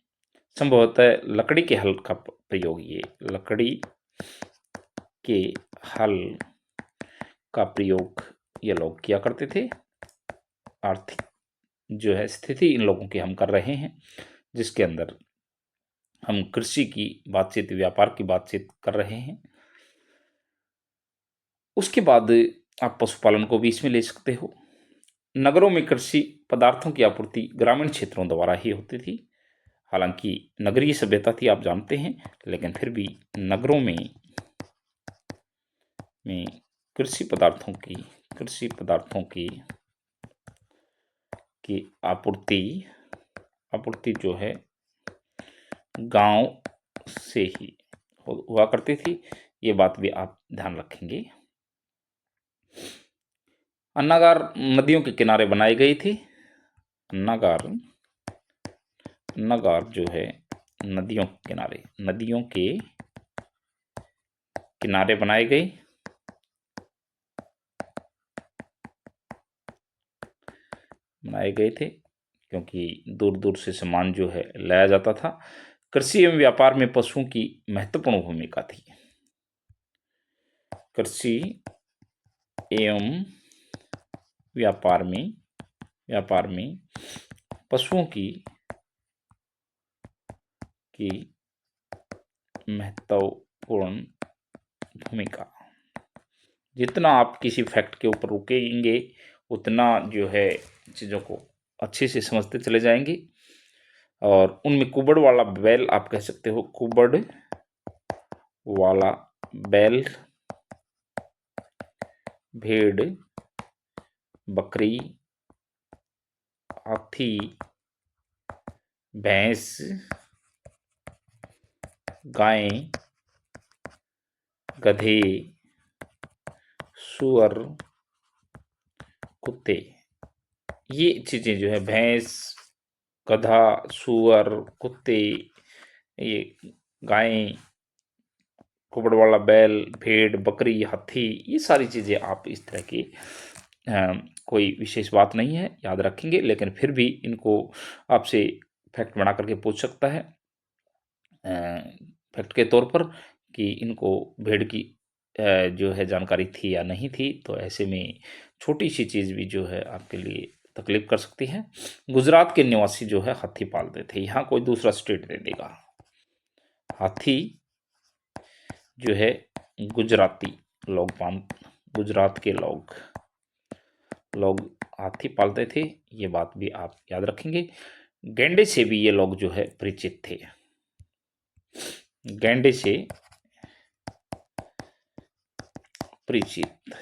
संभवतः लकड़ी के हल का प्रयोग, ये लकड़ी के हल का प्रयोग ये लोग किया करते थे। आर्थिक जो है स्थिति इन लोगों की हम कर रहे हैं, जिसके अंदर हम कृषि की बातचीत, व्यापार की बातचीत कर रहे हैं। उसके बाद आप पशुपालन को भी इसमें ले सकते हो। नगरों में कृषि पदार्थों की आपूर्ति ग्रामीण क्षेत्रों द्वारा ही होती थी। हालांकि नगरीय सभ्यता थी, आप जानते हैं, लेकिन फिर भी नगरों में कृषि पदार्थों की आपूर्ति जो है गांव से ही हुआ करती थी। ये बात भी आप ध्यान रखेंगे। अन्नागार नदियों के किनारे बनाए गए थे। अन्नागार जो है नदियों के किनारे बनाए गए थे, क्योंकि दूर दूर से सामान जो है लाया जाता था। कृषि एवं व्यापार में पशुओं की महत्वपूर्ण भूमिका थी। कृषि एवं व्यापार में पशुओं की महत्वपूर्ण भूमिका। जितना आप किसी फैक्ट के ऊपर रुकेंगे उतना जो है चीज़ों को अच्छे से समझते चले जाएंगे। और उनमें कुबड़ वाला बैल आप कह सकते हो, कुबड़ वाला बैल, भेड़, बकरी, हाथी, भैंस, गाय, गधे, सुअर, कुत्ते, ये चीजें जो है भैंस, गधा, सुअर, कुत्ते, ये गाय, कुबड़ वाला बैल, भेड़, बकरी, हाथी, ये सारी चीजें आप इस तरह की कोई विशेष बात नहीं है, याद रखेंगे। लेकिन फिर भी इनको आपसे फैक्ट बना करके पूछ सकता है फैक्ट के तौर पर कि इनको भेड़ की जो है जानकारी थी या नहीं थी। तो ऐसे में छोटी सी चीज़ भी जो है आपके लिए तकलीफ कर सकती है। गुजरात के निवासी जो है हाथी पालते थे, यहाँ कोई दूसरा स्टेट दे देगा। हाथी जो है गुजराती लोग गुजरात के लोग हाथी पालते थे, ये बात भी आप याद रखेंगे। गैंडे से भी ये लोग जो है परिचित थे। गैंडे से परिचित,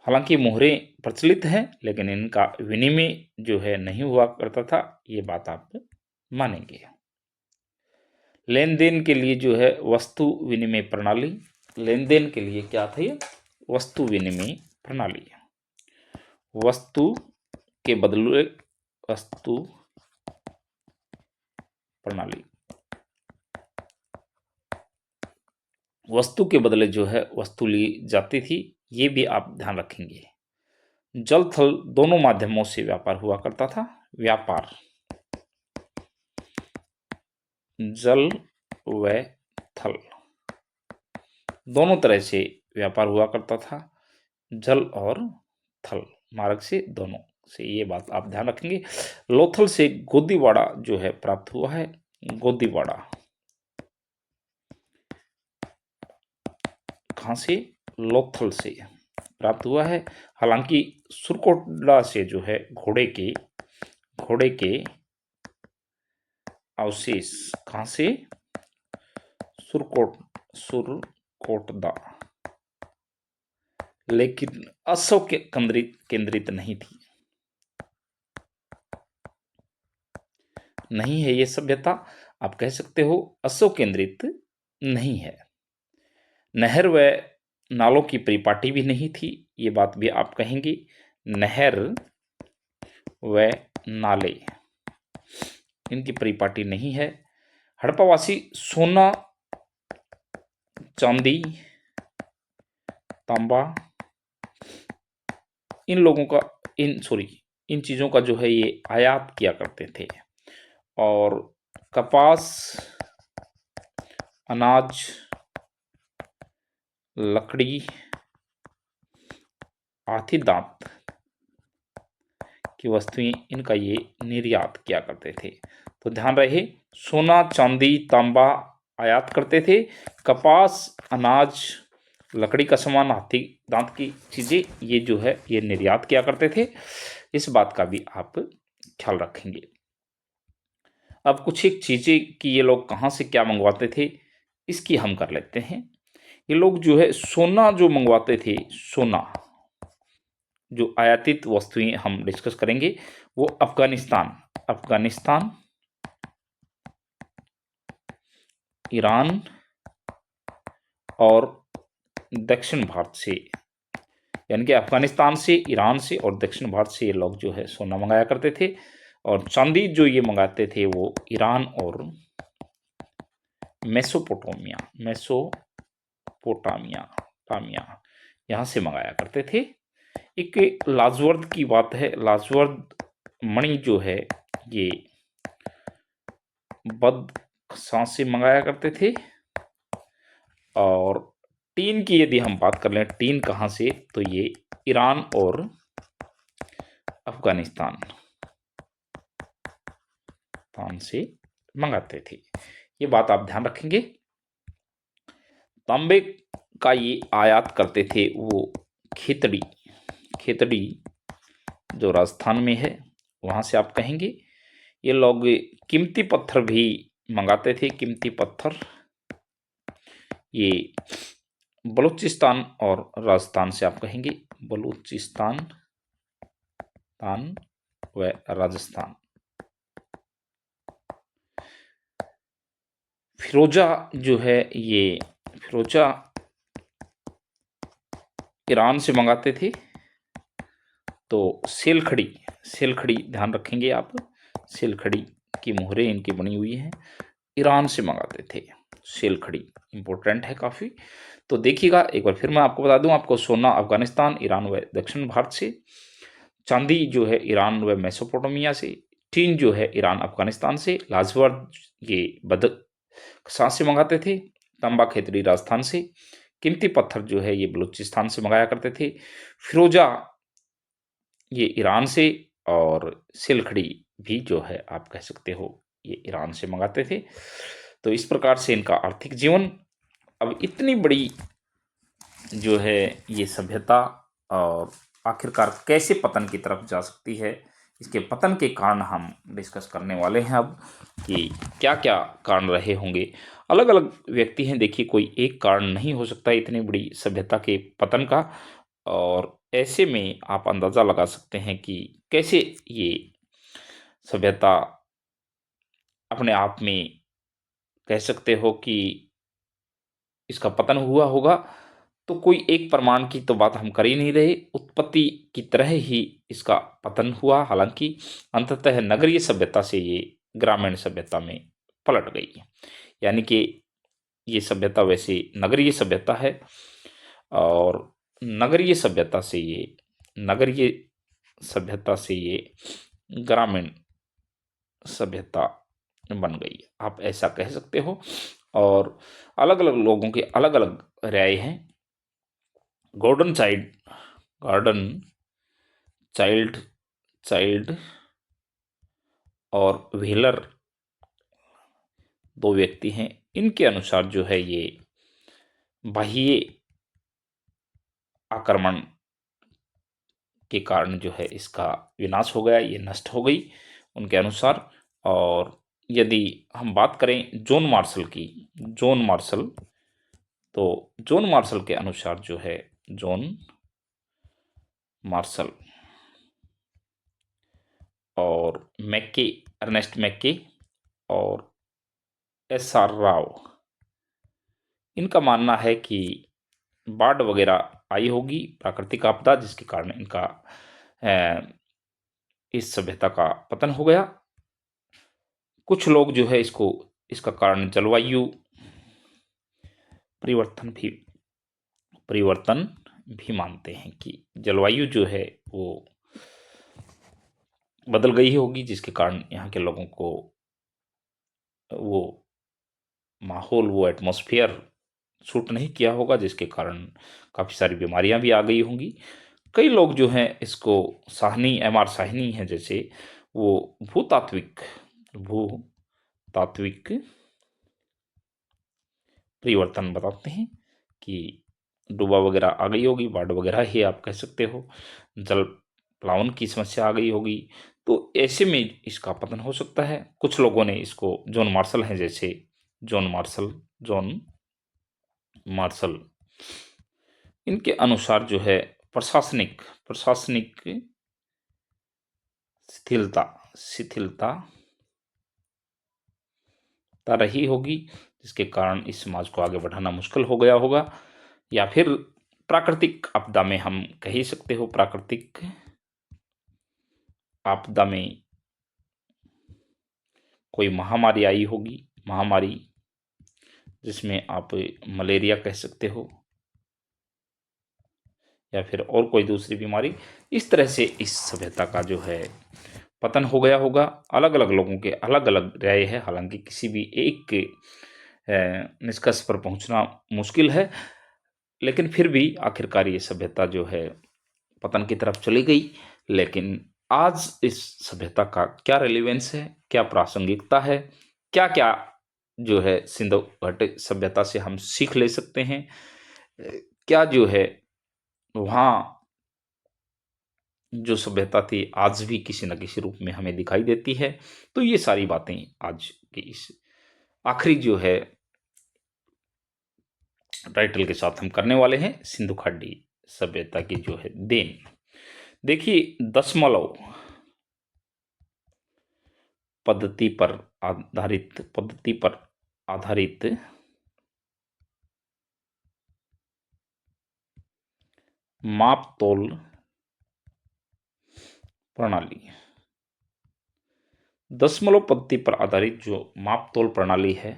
हालांकि मोहरे प्रचलित हैं, लेकिन इनका विनिमय जो है नहीं हुआ करता था, ये बात आप मानेंगे। लेन देन के लिए जो है वस्तु विनिमय प्रणाली, लेन देन के लिए क्या था ये? वस्तु विनिमय प्रणाली। वस्तु के बदले वस्तु प्रणाली, वस्तु के बदले जो है वस्तु ली जाती थी, ये भी आप ध्यान रखेंगे। जल थल दोनों माध्यमों से व्यापार हुआ करता था। व्यापार जल व थल दोनों तरह से व्यापार हुआ करता था, जल और थल मार्ग से, दोनों से, ये बात आप ध्यान रखेंगे। लोथल से गोदीवाड़ा जो है प्राप्त हुआ है। गोदीवाड़ा कहाँ से? लोथल से। प्राप्त हुआ है। हालांकि सुरकोटड़ा से जो है घोड़े के अवशेष कहाँ से, सुरकोटदा, लेकिन अशोक केंद्रित नहीं थी, नहीं है ये सभ्यता। आप कह सकते हो अशोक केंद्रित नहीं है। नहर व नालों की परिपाटी भी नहीं थी, ये बात भी आप कहेंगे। नहर व नाले, इनकी परिपाटी नहीं है। हड़प्पावासी सोना, चांदी, तांबा, इन चीजों का जो है ये आयात किया करते थे। और कपास, अनाज, लकड़ी, हाथी दांत की वस्तुएं, इनका ये निर्यात किया करते थे। तो ध्यान रहे, सोना, चांदी, तांबा आयात करते थे, कपास, अनाज, लकड़ी का सामान, हाथी दांत की चीजें, ये जो है ये निर्यात किया करते थे। इस बात का भी आप ख्याल रखेंगे। अब कुछ एक चीजें कि ये लोग कहाँ से क्या मंगवाते थे, इसकी हम कर लेते हैं। ये लोग जो है सोना जो मंगवाते थे, सोना जो आयातित वस्तुएं हम डिस्कस करेंगे, वो अफगानिस्तान, ईरान और दक्षिण भारत से, यानी कि अफगानिस्तान से, ईरान से और दक्षिण भारत से ये लोग जो है सोना मंगाया करते थे। और चांदी जो ये मंगाते थे वो ईरान और मेसोपोटामिया यहाँ से मंगाया करते थे। एक लाजवर्द की बात है, लाजवर्द मणि जो है ये बदख्शां से मंगाया करते थे। और टीन की यदि हम बात कर लें, टीन कहाँ से, तो ये ईरान और अफगानिस्तान से मंगाते थे। ये बात आप ध्यान रखेंगे। तांबे का ये आयात करते थे वो खेतड़ी जो राजस्थान में है, वहां से आप कहेंगे। ये लोग कीमती पत्थर भी मंगाते थे, कीमती पत्थर, ये बलूचिस्तान और राजस्थान से आप कहेंगे, बलूचिस्तान व राजस्थान। फिरोजा जो है ये फिरोजा ईरान से मंगाते थे। तो सेलखड़ी ध्यान रखेंगे आप, सेलखड़ी की मोहरें इनकी बनी हुई हैं, ईरान से मंगाते थे। सेलखड़ी इंपॉर्टेंट है काफ़ी। तो देखिएगा एक बार फिर मैं आपको बता दूं, आपको सोना अफगानिस्तान, ईरान व दक्षिण भारत से, चांदी जो है ईरान व मेसोपोटामिया से, टीन जो है ईरान अफगानिस्तान से, लाजवर्द ये बदख्शां से मंगाते थे, तांबा खेतड़ी राजस्थान से, कीमती पत्थर जो है ये बलूचिस्तान से मंगाया करते थे, फिरोजा ये ईरान से, और सिलखड़ी भी जो है आप कह सकते हो ये ईरान से मंगाते थे। तो इस प्रकार से इनका आर्थिक जीवन। अब इतनी बड़ी जो है ये सभ्यता और आखिरकार कैसे पतन की तरफ जा सकती है, इसके पतन के कारण हम डिस्कस करने वाले हैं अब, कि क्या क्या कारण रहे होंगे। अलग अलग व्यक्ति हैं, देखिए कोई एक कारण नहीं हो सकता इतनी बड़ी सभ्यता के पतन का। और ऐसे में आप अंदाज़ा लगा सकते हैं कि कैसे ये सभ्यता अपने आप में कह सकते हो कि इसका पतन हुआ होगा। तो कोई एक प्रमाण की तो बात हम कर ही नहीं रहे, उत्पत्ति की तरह ही इसका पतन हुआ। हालांकि अंततः नगरीय सभ्यता से ये ग्रामीण सभ्यता में पलट गई, यानी कि ये सभ्यता वैसे नगरीय सभ्यता है, और नगरीय सभ्यता से ये ग्रामीण सभ्यता बन गई, आप ऐसा कह सकते हो। और अलग अलग लोगों के अलग अलग राय हैं। गॉर्डन चाइल्ड और व्हीलर दो व्यक्ति हैं, इनके अनुसार जो है ये बाह्य आक्रमण के कारण जो है इसका विनाश हो गया, ये नष्ट हो गई उनके अनुसार। और यदि हम बात करें जॉन मार्शल की, जॉन मार्शल, तो जॉन मार्शल के अनुसार जो है, जॉन मार्शल और मैक्के, अर्नेस्ट मैक्के और एस.आर. राव, इनका मानना है कि बाढ़ वगैरह आई होगी, प्राकृतिक आपदा, जिसके कारण इनका इस सभ्यता का पतन हो गया। कुछ लोग जो है इसका कारण जलवायु परिवर्तन भी मानते हैं कि जलवायु जो है वो बदल गई होगी, जिसके कारण यहाँ के लोगों को वो माहौल, वो एटमॉस्फेयर सूट नहीं किया होगा, जिसके कारण काफ़ी सारी बीमारियां भी आ गई होंगी। कई लोग जो हैं इसको साहनी, एम.आर. साहनी है जैसे, वो भूतात्विक परिवर्तन बताते हैं कि डूबा वगैरह आ गई होगी, बाढ़ वगैरह ही आप कह सकते हो, जल प्लावन की समस्या आ गई होगी, तो ऐसे में इसका पतन हो सकता है। कुछ लोगों ने इसको, जॉन मार्शल हैं जैसे, जॉन मार्शल, इनके अनुसार जो है प्रशासनिक शिथिलता रही होगी, जिसके कारण इस समाज को आगे बढ़ाना मुश्किल हो गया होगा। या फिर प्राकृतिक आपदा में हम कह ही सकते हो, प्राकृतिक आपदा में कोई महामारी आई होगी, महामारी जिसमें आप मलेरिया कह सकते हो, या फिर और कोई दूसरी बीमारी। इस तरह से इस सभ्यता का जो है पतन हो गया होगा। अलग अलग लोगों के अलग अलग राय है, हालांकि किसी भी एक निष्कर्ष पर पहुंचना मुश्किल है, लेकिन फिर भी आखिरकार ये सभ्यता जो है पतन की तरफ चली गई। लेकिन आज इस सभ्यता का क्या रेलिवेंस है, क्या प्रासंगिकता है, क्या क्या जो है सिंधु घाटी सभ्यता से हम सीख ले सकते हैं, क्या जो है वहाँ जो सभ्यता थी आज भी किसी न किसी रूप में हमें दिखाई देती है। तो ये सारी बातें आज की इस आखिरी जो है टाइटल के साथ हम करने वाले हैं, सिंधु घाटी सभ्यता की जो है देन। देखिए, दशमलव पद्धति पर आधारित माप तोल प्रणाली, दशमलव पद्धति पर आधारित जो माप तोल प्रणाली है,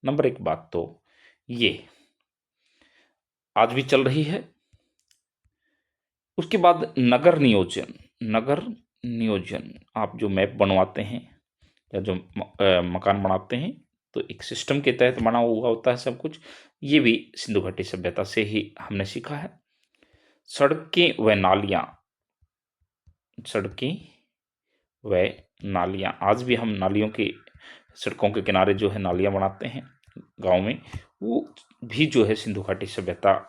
नंबर एक बात तो ये आज भी चल रही है। उसके बाद नगर नियोजन, आप जो मैप बनवाते हैं या जो मकान बनाते हैं, तो एक सिस्टम के तहत बना हुआ होता है सब कुछ। ये भी सिंधु घाटी सभ्यता से ही हमने सीखा है। सड़कें व नालियां, आज भी हम नालियों के, सड़कों के किनारे जो है नालियां बनाते हैं गांव में, वो भी जो है सिंधु घाटी सभ्यता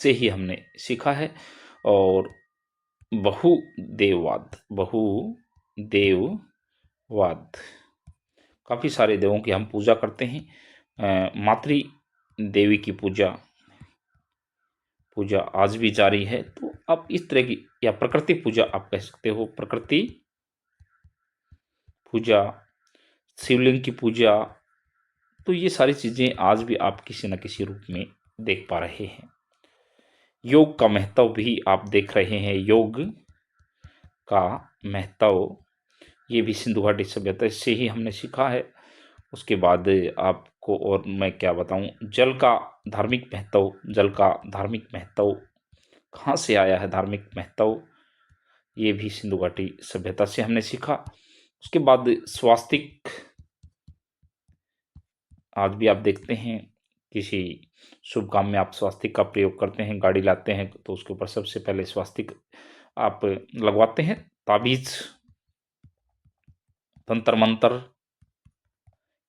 से ही हमने सीखा है। और बहुदेववाद, काफ़ी सारे देवों की हम पूजा करते हैं। मातृ देवी की पूजा आज भी जारी है। तो आप इस तरह की, या प्रकृति पूजा आप कह सकते हो, प्रकृति पूजा, शिवलिंग की पूजा, तो ये सारी चीज़ें आज भी आप किसी न किसी रूप में देख पा रहे हैं। योग का महत्व भी आप देख रहे हैं, योग का महत्व ये भी सिंधु घाटी सभ्यता से ही हमने सीखा है। उसके बाद आपको और मैं क्या बताऊं, जल का धार्मिक महत्व कहाँ से आया है, धार्मिक महत्व ये भी सिंधु घाटी सभ्यता से हमने सीखा। उसके बाद स्वास्तिक, आज भी आप देखते हैं किसी शुभ काम में आप स्वास्तिक का प्रयोग करते हैं, गाड़ी लाते हैं तो उसके ऊपर सबसे पहले स्वास्तिक आप लगवाते हैं। ताबीज, तंत्र मंत्र,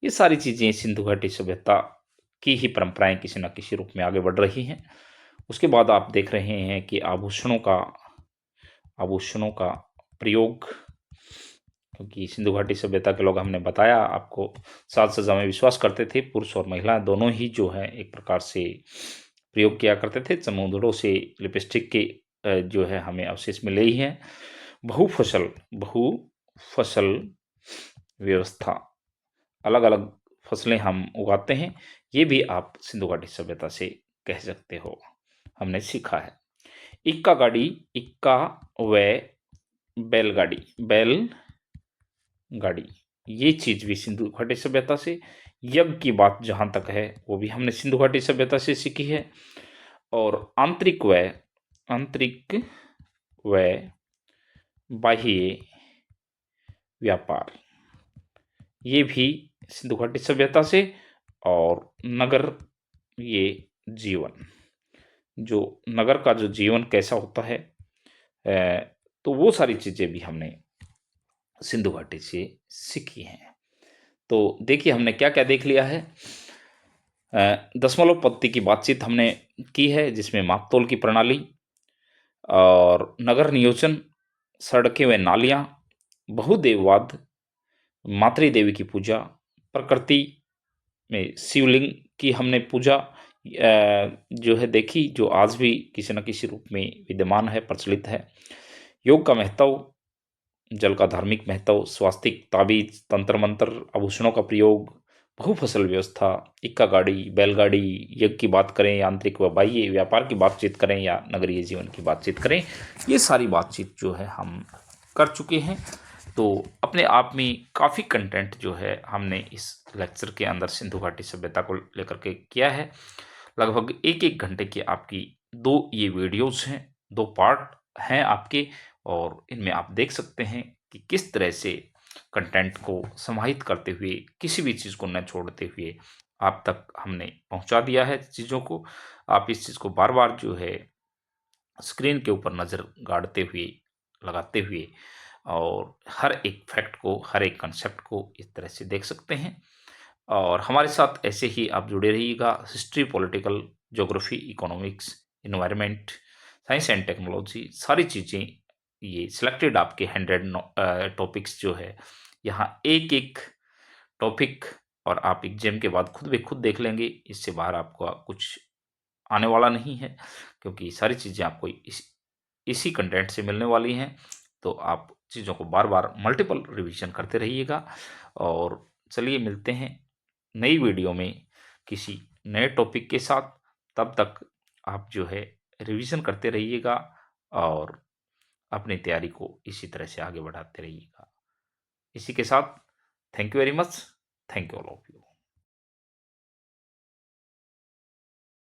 ये सारी चीज़ें सिंधु घाटी सभ्यता की ही परंपराएं किसी न किसी रूप में आगे बढ़ रही हैं। उसके बाद आप देख रहे हैं कि आभूषणों का आभूषणों का प्रयोग, क्योंकि सिंधु घाटी सभ्यता के लोग, हमने बताया आपको, साज सज्जा में विश्वास करते थे। पुरुष और महिला दोनों ही जो है एक प्रकार से प्रयोग किया करते थे। चमूदड़ों से लिपस्टिक के जो है हमें अवशेष मिले ही हैं। बहुफसल व्यवस्था, अलग अलग फसलें हम उगाते हैं, ये भी आप सिंधु घाटी सभ्यता से कह सकते हो, हमने सीखा है। इक्का गाड़ी, इक्का व बैलगाड़ी, ये चीज भी सिंधु घाटी सभ्यता से। यज्ञ की बात जहां तक है वो भी हमने सिंधु घाटी सभ्यता से सीखी है। और आंतरिक व बाह्य व्यापार, ये भी सिंधु घाटी सभ्यता से। और नगर, ये जीवन, जो नगर का जो जीवन कैसा होता है, तो वो सारी चीजें भी हमने सिंधु घाटी से सीखी हैं। तो देखिए हमने क्या क्या देख लिया है। दशमलव पद्धति की बातचीत हमने की है, जिसमें मापतोल की प्रणाली और नगर नियोजन, सड़कें व नालियां, बहुदेववाद, मातृदेवी की पूजा, प्रकृति में शिवलिंग की हमने पूजा जो है देखी, जो आज भी किसी न किसी रूप में विद्यमान है, प्रचलित है। योग का महत्व, जल का धार्मिक महत्व, स्वास्तिक, ताबीज, तंत्र मंत्र, आभूषणों का प्रयोग, बहुफसल व्यवस्था, इक्का गाड़ी, बैलगाड़ी, यज्ञ की बात करें, आंतरिक व बाह्य व्यापार की बातचीत करें या नगरीय जीवन की बातचीत करें, ये सारी बातचीत जो है हम कर चुके हैं। तो अपने आप में काफ़ी कंटेंट जो है हमने इस लेक्चर के अंदर सिंधु घाटी सभ्यता को लेकर के किया है। लगभग एक एक घंटे की आपकी दो ये वीडियोस हैं, दो पार्ट हैं आपके, और इनमें आप देख सकते हैं कि किस तरह से कंटेंट को समाहित करते हुए, किसी भी चीज़ को न छोड़ते हुए आप तक हमने पहुंचा दिया है चीज़ों को। आप इस चीज़ को बार बार जो है स्क्रीन के ऊपर नज़र गाड़ते हुए, लगाते हुए, और हर एक फैक्ट को, हर एक कंसेप्ट को इस तरह से देख सकते हैं। और हमारे साथ ऐसे ही आप जुड़े रहिएगा। History, political, geography, economics, environment, science and technology, सारी चीज़ें, ये सिलेक्टेड आपके 100 टॉपिक्स जो है, यहाँ एक एक टॉपिक, और आप एग्जाम के बाद खुद ब खुद देख लेंगे। इससे बाहर आपको कुछ आने वाला नहीं है, क्योंकि सारी चीज़ें आपको इसी कंटेंट से मिलने वाली हैं। तो आप चीज़ों को बार बार मल्टीपल रिवीजन करते रहिएगा। और चलिए मिलते हैं नई वीडियो में किसी नए टॉपिक के साथ। तब तक आप जो है रिवीजन करते रहिएगा और अपनी तैयारी को इसी तरह से आगे बढ़ाते रहिएगा। इसी के साथ thank you very much. Thank you all of you.